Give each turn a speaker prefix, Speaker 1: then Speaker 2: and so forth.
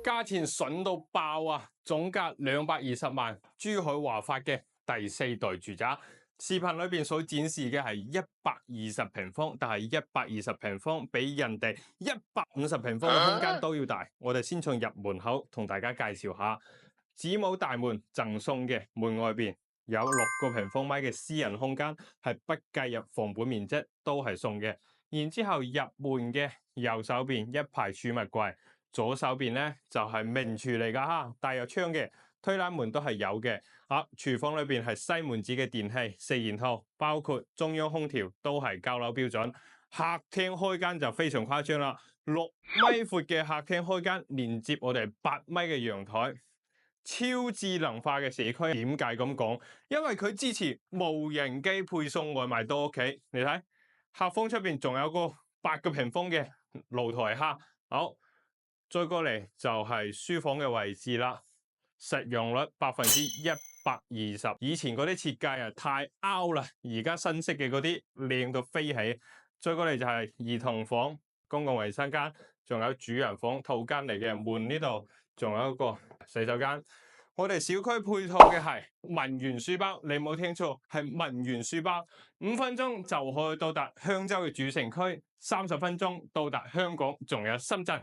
Speaker 1: 價錢筍到爆啊！總價220萬，珠海華發嘅第4代住宅。視頻裏邊所展示嘅係120平方，但係120平方比人哋150平方嘅空間都要大。我哋先從入門口同大家介紹下，子母大門贈送嘅，門外邊有6個平方米嘅私人空間，係不計入房本面積都係送嘅。然之後入門嘅右手邊一排儲物櫃，左手邊咧就係明廚嚟噶哈，帶有窗嘅。推拉門都係有嘅，廚房裏邊係西門子嘅電器4件套，包括中央空調都係交樓標準。客廳開間就非常誇張啦，6米闊嘅客廳開間，連接我哋8米嘅陽台，超智能化嘅社區。點解咁講？因為佢支持無人機配送外賣到屋企。你睇，客房出邊仲有個8個平方嘅露台哈。好，再過嚟就係書房嘅位置啦。實用率120%，以前嗰啲設計啊太 out 啦，而家新式嘅嗰啲靚到飛起。再過嚟就係兒童房、公共衛生間，仲有主人房套間嚟嘅。門呢度仲有一個洗手間。我哋小區配套嘅係文園書包，你冇聽錯，係文園書包，5分鐘就可以到達香洲嘅主城區，30分鐘到達香港，仲有深圳。